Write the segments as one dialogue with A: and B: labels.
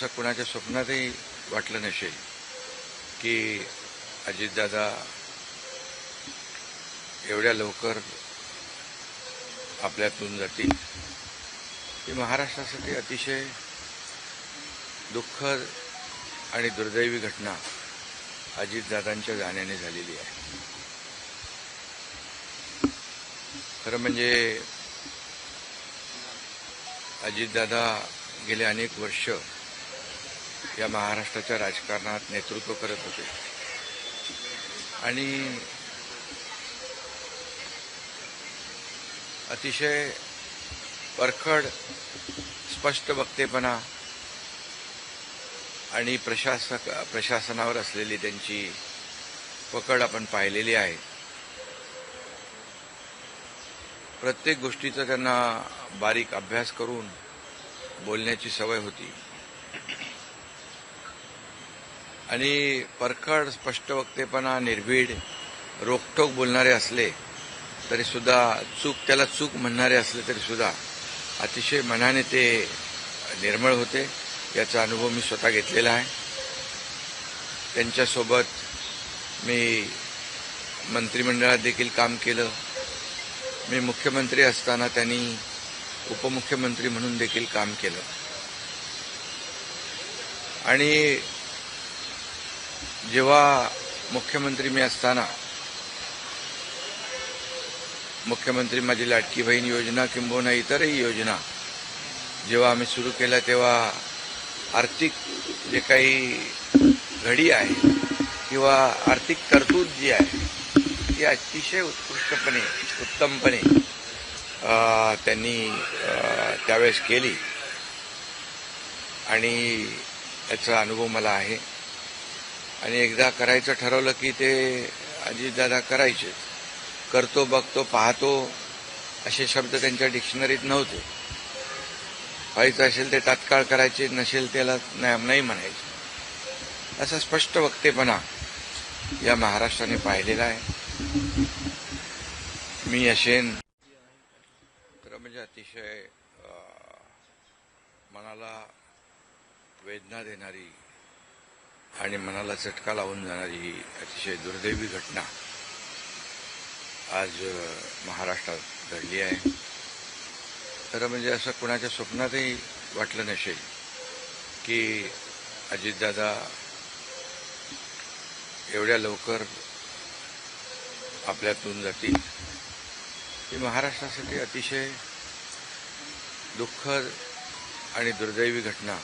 A: असं कुणाच्या स्वप्नातही वाटलं नसेल की अजितदादा एवढ्या लवकर आपल्यातून जातील. ही महाराष्ट्रासाठी अतिशय दुःखद आणि दुर्दैवी घटना अजितदादांच्या जाण्याने झालेली आहे. खरं म्हणजे अजितदादा गेले अनेक वर्ष या महाराष्ट्राच्या राजकारणात नेतृत्व करत होते आणि अतिशय परखड स्पष्ट वक्तेपणा आणि प्रशासनावर असलेली त्यांची पकड आपण पाहिलेली आहे. प्रत्येक गोष्टीचा त्यांना बारीक अभ्यास करून बोलण्याची सवय होती आणि परखड स्पष्ट वक्तेपणा, निर्भीड, रोखठोक बोलणारे असले तरी सुद्धा त्याला चूक म्हणणारे असले तरी सुद्धा अतिशय मनाने ते निर्मळ होते. याचा अनुभव मी स्वतः घेतलेला आहे. त्यांच्यासोबत मी मंत्रिमंडळात देखील काम केलं. मी मुख्यमंत्री असताना त्यांनी उपमुख्यमंत्री म्हणून देखील काम केलं आणि जेव्हा मुख्यमंत्री मी असताना मुख्यमंत्री माझी लाडकी बहीण योजना किंबहुना इतरही योजना जेव्हा आम्ही सुरू केल्या तेव्हा आर्थिक जे काही घडी आहे किंवा आर्थिक तरतूद जी आहे ती अतिशय उत्तमपणे त्यांनी त्यावेळेस केली आणि याचा अनुभव मला आहे. आणि एकदा करायचं ठरवलं की ते अजितदादा करायचे. करतो, बघतो, पाहतो असे शब्द त्यांच्या डिक्शनरीत नव्हते. व्हायचं असेल ते तात्काळ करायचे, नसेल त्याला नाही म्हणायचे. असा स्पष्ट वक्तेपणा या महाराष्ट्राने पाहिलेला आहे. मी असेन तर म्हणजे अतिशय मनाला वेदना देणारी आणि मनाला चटका लावून जाणारी ही अतिशय दुर्दैवी घटना आज महाराष्ट्रात घडली आहे. खरं म्हणजे असं कुणाच्या स्वप्नातही वाटलं नसेल की अजितदादा एवढ्या लवकर आपल्यातून जातील. ही महाराष्ट्रासाठी अतिशय दुःखद आणि दुर्दैवी घटना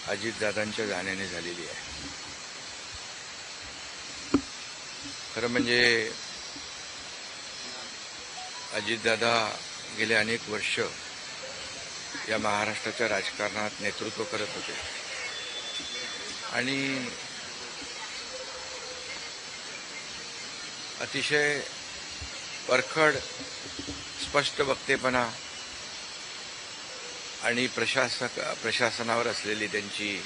A: अजितदादांच्या जाण्याने झालेली आहे. खरं म्हणजे अजितदादा गेले अनेक वर्ष या महाराष्ट्राच्या राजकारणात नेतृत्व करत होते आणि अतिशय परखड स्पष्ट वक्तेपणा आणि प्रशासनावर असलेली त्यांची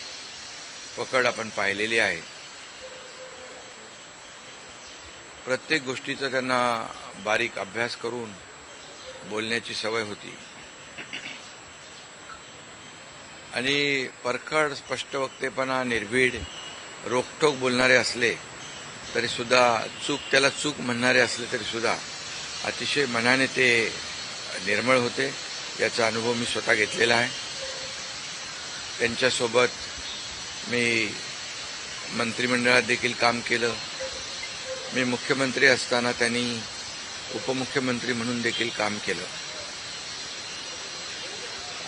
A: पकड आपण पाहिलेली आहे. प्रत्येक गोष्टीचा त्यांना बारीक अभ्यास करून बोलण्याची सवय होती आणि परखड स्पष्ट वक्तेपणा, निर्भीड, रोखठोक बोलणारे असले तरी सुद्धा त्याला चूक म्हणणारे असले तरी सुद्धा अतिशय मनाने ते निर्मळ होते. याचा अनुभव मी स्वतः घेतलेला आहे. त्यांच्यासोबत मी मंत्रिमंडळात देखील काम केलं. मी मुख्यमंत्री असताना त्यांनी उपमुख्यमंत्री म्हणून देखील काम केलं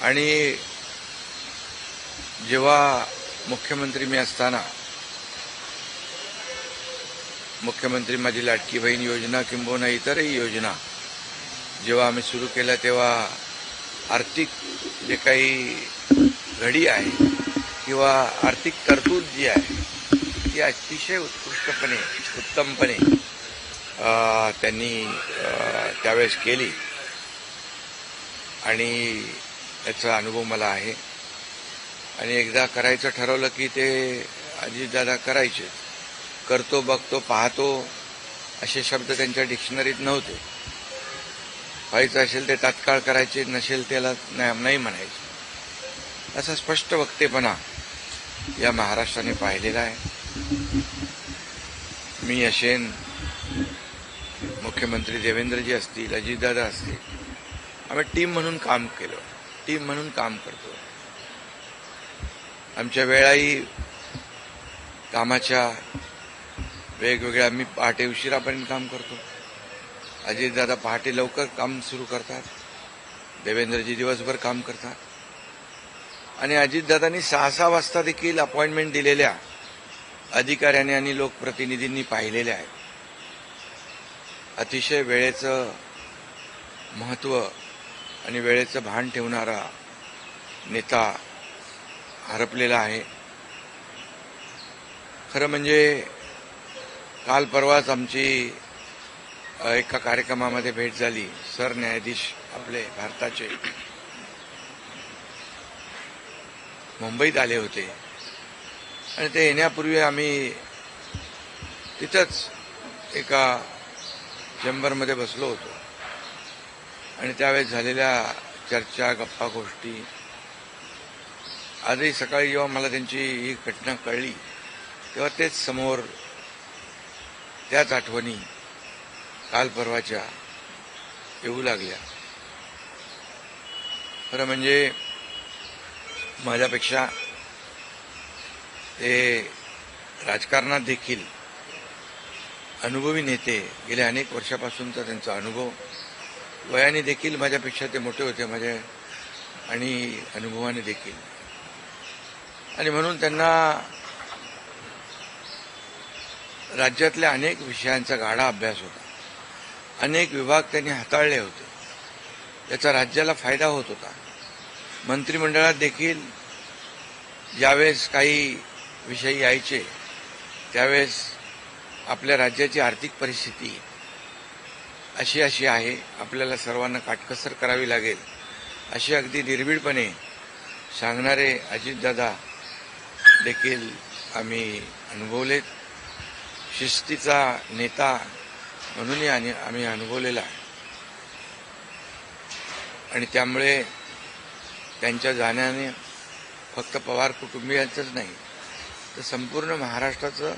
A: आणि जेव्हा मुख्यमंत्री मी असताना मुख्यमंत्री माझी लाडकी बहीण योजना किंबहुना इतरही योजना जेव्हा आम्ही सुरू केल्या तेव्हा आर्थिक जे काही घडी आहे किंवा आर्थिक तरतूद जी आहे ती अतिशय उत्तमपणे त्यांनी त्यावेळेस केली आणि याचा अनुभव मला आहे. आणि एकदा करायचं ठरवलं की ते अजितदादा करायचे. करतो, बघतो, पाहतो असे शब्द त्यांच्या डिक्शनरीत नव्हते. व्हायचं असेल ते तात्काळ करायचे, नसेल त्याला नाही म्हणायचे. असा स्पष्ट वक्तेपणा या महाराष्ट्राने पाहिलेला आहे. मी असेन, मुख्यमंत्री देवेंद्रजी असतील, अजितदादा असतील, आम्ही टीम म्हणून काम केलं, टीम म्हणून काम करतो. आमच्या वेळाही कामाच्या वेगवेगळ्या, आम्ही पहाटे उशिरापर्यंत काम करतो. अजितदादा पहाटे लवकर काम सुरू करतात, देवेंद्रजी दिवसभर काम करतात. आणि अजितदादांनी 6-6 वाजता देखील अपॉइंटमेंट दिलेल्या अधिकाऱ्यांनी आणि लोकप्रतिनिधींनी पाहिलेल्या आहेत. अतिशय वेळेचं महत्त्व आणि वेळेचं भान ठेवणारा नेता हरपलेला आहे. खरं म्हणजे काल परवाच आमची एका कार्यक्रमामध्ये भेट झाली. सरन्यायाधीश आपले भारताचे मुंबईत आले होते आणि ते येण्यापूर्वी आम्ही तिथंच एका चेंबरमध्ये बसलो होतो आणि त्यावेळेस झालेल्या चर्चा, गप्पा गोष्टी, आजही सकाळी जेव्हा मला त्यांची ही घटना कळली तेव्हा तेच समोर त्याच आठवणी काल परवाच्या येऊ लागल्या. खरं म्हणजे माझ्यापेक्षा ते राजकारणात देखील अनुभवी नेते, गेल्या अनेक वर्षापासूनचा त्यांचा अनुभव, वयाने देखील माझ्यापेक्षा ते मोठे होते माझ्या आणि अनुभवाने देखील. आणि म्हणून त्यांना राज्यातल्या अनेक विषयांचा गाढा अभ्यास होता. अनेक विभाग त्यांनी हाताळले होते, याचा राज्याला फायदा होत होता. मंत्रिमंडळात देखील ज्यावेळेस काही विषय यायचे त्यावेळेस आपल्या राज्याची आर्थिक परिस्थिती अशी आहे, आपल्याला सर्वांना काटकसर करावी लागेल, अशी अगदी निर्भीडपणे सांगणारे अजितदादा देखील आम्ही अनुभवलेत. शिस्तीचा नेता म्हणूनही आम्ही अनुभवलेला आहे. आणि त्यामुळे त्यांच्या जाण्याने फक्त पवार कुटुंबियांचंच नाही तर संपूर्ण महाराष्ट्राचं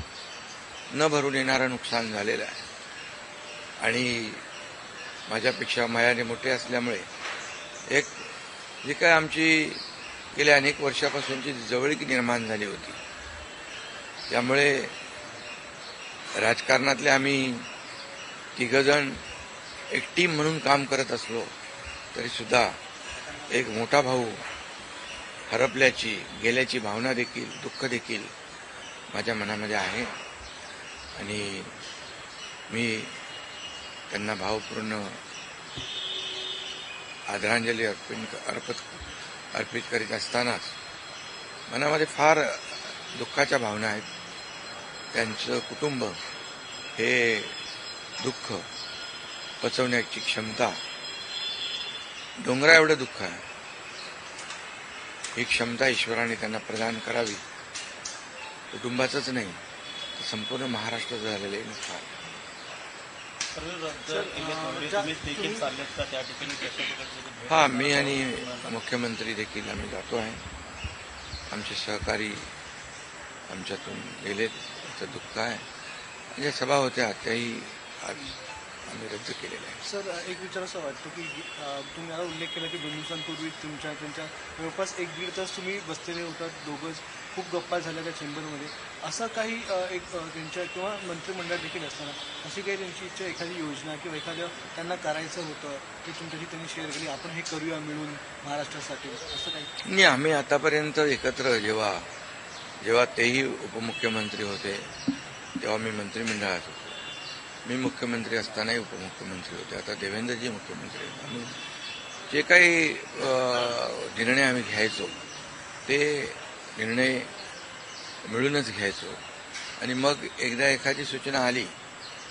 A: न भरून येणारं नुकसान झालेलं आहे. आणि माझ्यापेक्षा वयाने मोठे असल्यामुळे एक जी काय आमची गेल्या अनेक वर्षापासूनची जवळीक निर्माण झाली होती, त्यामुळे राजकारणातले आम्ही तिघजण एक टीम म्हणून काम करत असलो तरीसुद्धा एक मोठा भाऊ हरपल्याची, गेल्याची भावना देखील, दुःख देखील माझ्या मनामध्ये आहे. आणि मी त्यांना भावपूर्ण आदरांजली अर्पित करीत असतानाच मनामध्ये फार दुःखाच्या भावना आहेत. त्यांचं कुटुंब हे दुःख पचवण्याची क्षमता, डोंगरा एवढं दुःख आहे, ही क्षमता ईश्वराने त्यांना प्रदान करावी. कुटुंबाचंच नाही तर संपूर्ण महाराष्ट्राचं झालेलं नुकसान. हा, मी आणि मुख्यमंत्री देखील आम्ही जातो आहे. आमचे सहकारी आमच्यातून गेलेत, त्याचं दुःख आहे. ज्या सभा होत्या त्याही आज आम्ही रद्द केलेल्या आहे.
B: सर, एक विचार असं वाटतो की तुम्ही याला उल्लेख केला की 2 दिवसांपूर्वी त्यांच्या जवळपास 1-1.5 तास तुम्ही बसलेले होतात, दोघंच खूप गप्पा झाल्या त्या चेंबरमध्ये. असं काही एक त्यांच्या किंवा मंत्रिमंडळात देखील असताना अशी काही त्यांची इच्छा, एखादी योजना किंवा एखादं त्यांना करायचं होतं ते तुमच्याशी त्यांनी शेअर केली, आपण हे करूया मिळून महाराष्ट्रासाठी, असं काही?
A: नाही, आम्ही आतापर्यंत एकत्र जेव्हा तेही उपमुख्यमंत्री होते तेव्हा मी मंत्रिमंडळात होतो. मी मुख्यमंत्री असतानाही उपमुख्यमंत्री होते. आता देवेंद्रजी मुख्यमंत्री आहेत. आम्ही जे काही निर्णय आम्ही घ्यायचो ते निर्णय मिळूनच घ्यायचो. आणि मग एकदा एखादी सूचना आली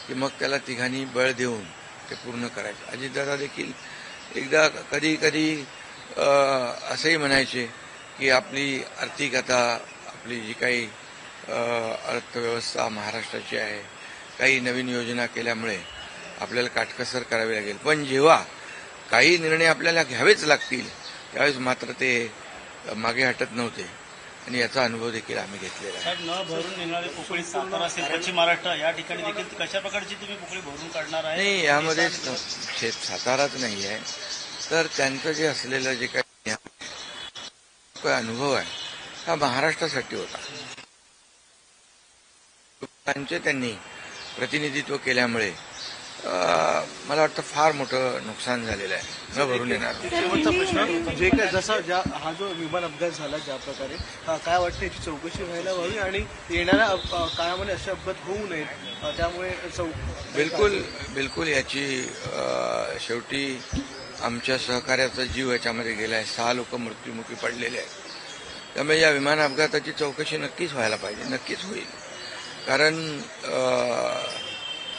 A: की मग त्याला तिघांनी बळ देऊन ते पूर्ण करायचं. अजितदादा देखील एकदा कधी असंही म्हणायचे की आपली आर्थिक, आता आपली जी काही अर्थव्यवस्था महाराष्ट्राची आहे, काही नवीन योजना केल्यामुळे आपल्याला काटकसर करावी लागेल, पण जेव्हा काही निर्णय आपल्याला घ्यावेच लागतील त्यावेळेस मात्र ते मागे हटत नव्हते. आणि याचा अनुभव देखील आम्ही घेतलेला आहे.
C: साहेब, न भरून निघणारी पोकळी सातारा असेल, पश्चिम महाराष्ट्र या ठिकाणी देखील कशा प्रकारची तुम्ही पोकळी भरून काढणार आहे?
A: नाही, यामध्ये साताराच नाही आहे, तर त्यांचं जे असलेलं जे काही अनुभव आहे हा महाराष्ट्रासाठी होता. त्यांनी प्रतिनिधित्व केल्यामुळे मला वाटतं फार मोठं नुकसान झालेलं आहे, न भरून येणार.
B: शेवटचा प्रश्न, जे काय जसा हा जो विमान अपघात झाला ज्या प्रकारे, काय वाटतं याची चौकशी व्हायला हवी आणि येणाऱ्या काळामध्ये असे अपघात होऊ नयेत, त्यामुळे
A: बिलकुल याची शेवटी आमच्या सहकार्याचा जीव याच्यामध्ये गेला आहे. 6 लोक मृत्युमुखी पडलेले आहेत. त्यामुळे या विमान अपघाताची चौकशी नक्कीच व्हायला पाहिजे, नक्कीच होईल. कारण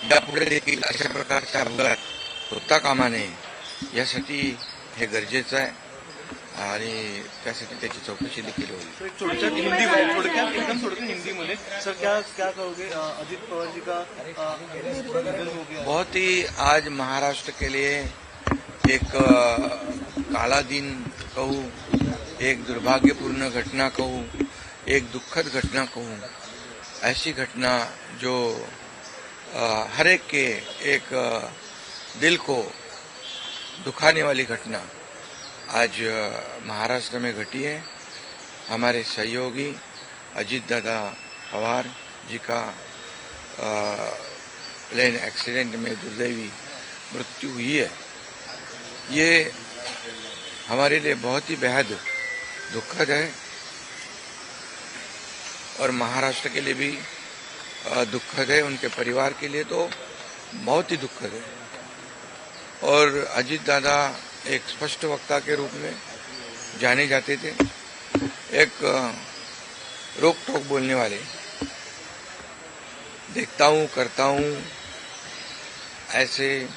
A: यापुढे देखील अशा प्रकारचा अपघात होता कामा नये, यासाठी हे गरजेचं आहे आणि त्यासाठी त्याची चौकशी देखील होईल.
B: थोडक्यात हिंदी में सर क्या कहोगे? अजित पवार जी का निधन हो गया.
A: बहुत ही आज महाराष्ट्र के लिए एक काला दिन कहूँ, एक दुर्भाग्यपूर्ण घटना कहूँ, एक दुखद घटना कहूँ, ऐसी घटना जो हर एक के एक दिल को दुखाने वाली घटना आज महाराष्ट्र में घटी है. हमारे सहयोगी अजीत दादा पवार जी का प्लेन एक्सीडेंट में दुर्दैवी मृत्यु हुई है. ये हमारे लिए बहुत ही बेहद दुखद है और महाराष्ट्र के लिए भी दुखद है. उनके परिवार के लिए तो बहुत ही दुखद है. और अजीत दादा एक स्पष्ट वक्ता के रूप में जाने जाते थे, एक रोक टोक बोलने वाले. देखता हूँ, करता हूँ, ऐसे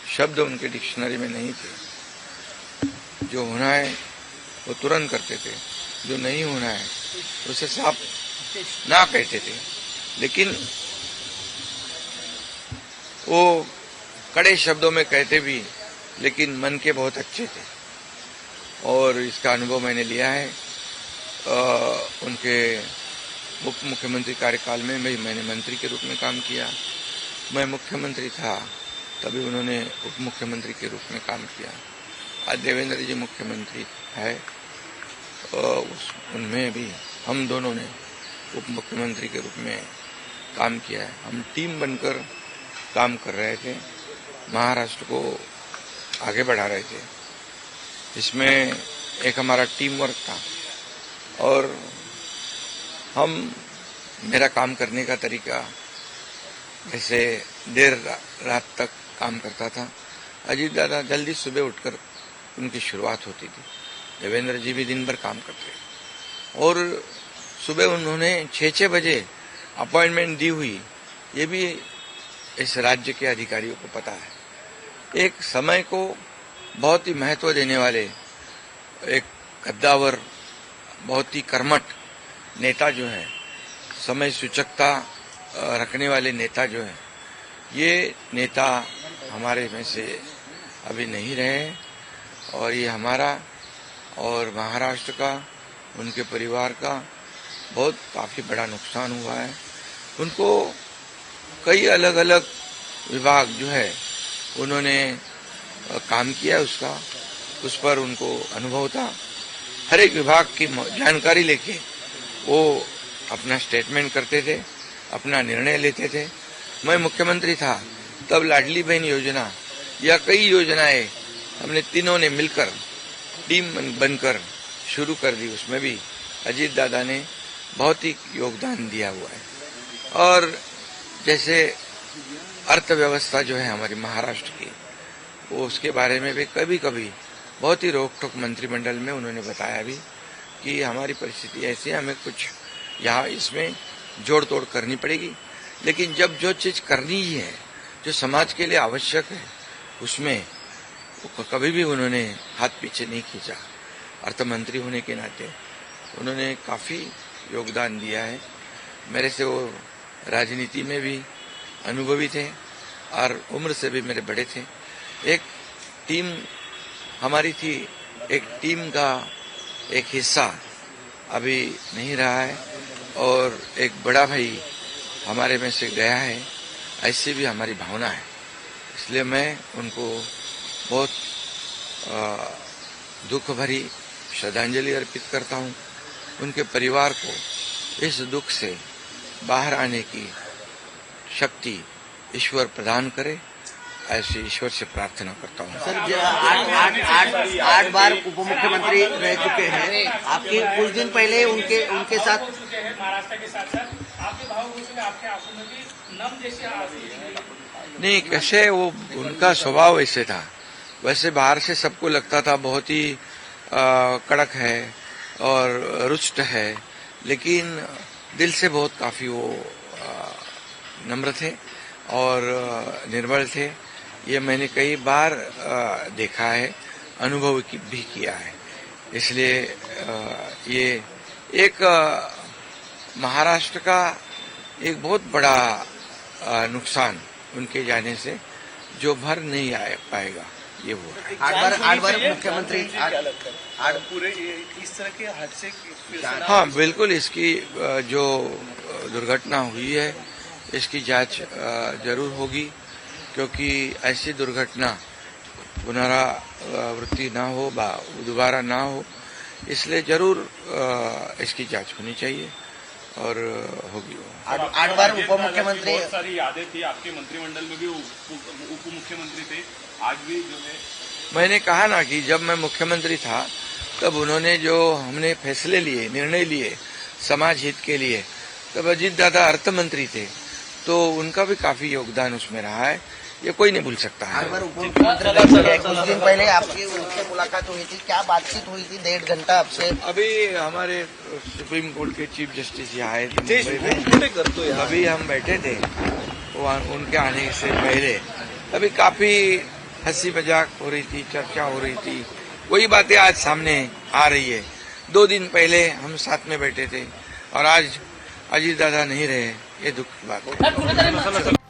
A: शब्द उनके डिक्शनरी में नहीं थे. जो होना है वो तुरंत करते थे, जो नहीं होना है उसे साफ ना कहते थे. लेकिन वो कड़े शब्दों में कहते भी, लेकिन मन के बहुत अच्छे थे और इसका अनुभव मैंने लिया है. उनके उप मुख्यमंत्री कार्यकाल में मैंने मंत्री के रूप में काम किया. मैं मुख्यमंत्री था तभी उन्होंने उप मुख्यमंत्री के रूप में काम किया. आज देवेंद्र जी मुख्यमंत्री है, उनमें भी हम दोनों ने उप मुख्यमंत्री के रूप में काम किया है. हम टीम बनकर काम कर रहे थे, महाराष्ट्र को आगे बढ़ा रहे थे. इसमें एक हमारा टीम वर्क था और मेरा काम करने का तरीका जैसे देर रात तक काम करता था. अजीत दादा जल्दी सुबह उठकर उनकी शुरुआत होती थी. देवेंद्र जी भी दिन भर काम करते और सुबह उन्होंने 6 बजे अपॉइंटमेंट दी हुई, ये भी इस राज्य के अधिकारियों को पता है. एक समय को बहुत ही महत्व देने वाले, एक कद्दावर, बहुत ही कर्मठ नेता जो है, समय सूचकता रखने वाले नेता जो है, ये नेता हमारे में से अभी नहीं रहे और ये हमारा और महाराष्ट्र का, उनके परिवार का बहुत काफी बड़ा नुकसान हुआ है. उनको कई अलग अलग विभाग जो है उन्होंने काम किया, उस पर उनको अनुभव था. हर एक विभाग की जानकारी लेके वो अपना स्टेटमेंट करते थे, अपना निर्णय लेते थे. मैं मुख्यमंत्री था तब लाडली बहन योजना या कई योजनाएं हमने तीनों ने मिलकर टीम बनकर शुरू कर दी. उसमें भी अजीत दादा ने बहुत ही योगदान दिया हुआ है. और जैसे अर्थव्यवस्था जो है हमारी महाराष्ट्र की, वो उसके बारे में भी कभी कभी बहुत ही रोक टोक मंत्रिमंडल में उन्होंने बताया भी कि हमारी परिस्थिति ऐसी है, हमें कुछ यहाँ इसमें जोड़ तोड़ करनी पड़ेगी. लेकिन जब जो चीज करनी ही है, जो समाज के लिए आवश्यक है, उसमें कभी भी उन्होंने हाथ पीछे नहीं खींचा. अर्थमंत्री होने के नाते उन्होंने काफी योगदान दिया है. मेरे से वो राजनीति में भी अनुभवी थे और उम्र से भी मेरे बड़े थे. एक टीम हमारी थी, एक टीम का एक हिस्सा अभी नहीं रहा है और एक बड़ा भाई हमारे में से गया है, ऐसी भी हमारी भावना है। इसलिए मैं उनको बहुत दुख भरी श्रद्धांजलि अर्पित करता हूं। उनके परिवार को इस दुख से बाहर आने की शक्ति ईश्वर प्रदान करे, ऐसे ईश्वर से प्रार्थना करता हूं।
D: सर, आठ बार उप मुख्यमंत्री रह चुके हैं। आपके कुछ दिन पहले उनके साथ
E: महाराष्ट्र के साथ साथ आपके भावुक हो चुके, आपके आंखों में भी नम जैसे आंसू।
A: नहीं, कैसे वो उनका स्वभाव ऐसे था। वैसे बाहर से सबको लगता था बहुत ही कड़क है और रुष्ट है, लेकिन दिल से बहुत काफी वो नम्र थे और निर्मल थे। ये मैंने कई बार देखा है, अनुभव भी किया है। इसलिए ये एक महाराष्ट्र का एक बहुत बड़ा नुकसान उनके जाने से जो भर नहीं आ पाएगा, ये वो है।
D: आठ बार मुख्यमंत्री
B: पूरे इस तरह के हादसे
A: हाँ, बिल्कुल। इसकी जो दुर्घटना हुई है, इसकी जांच जरूर होगी, क्योंकि ऐसी दुर्घटना पुनरावृत्ति ना हो, दोबारा ना हो, इसलिए जरूर इसकी जांच होनी चाहिए और होगी।
D: आठ बार उप मुख्यमंत्री,
F: बहुत सारी यादें थी आपके मंत्रिमंडल में भी, उप मुख्यमंत्री थे, आज भी जो है।
A: मैंने कहा ना कि जब मैं मुख्यमंत्री था तब उन्होंने जो हमने फैसले लिए, निर्णय लिए समाज हित के लिए, तब अजीत दादा अर्थ मंत्री थे, तो उनका भी काफी योगदान उसमें रहा है, ये कोई नहीं भूल सकता है।
D: आठ बार उप मुख्यमंत्री रह चुके हैं। कुछ दिन पहले आपकी उनसे मुलाकात हुई थी, क्या बातचीत हुई थी? 1.5 घंटा आपसे।
A: अभी हमारे सुप्रीम कोर्ट के चीफ जस्टिस यहाँ आए थे मुंबई में, अभी हम बैठे थे उनके आने से पहले। अभी काफी हंसी मजाक हो रही थी, चर्चा हो रही थी, वही बातें आज सामने आ रही है। 2 दिन पहले हम साथ में बैठे थे और आज अजीत दादा नहीं रहे, ये दुख की बात है।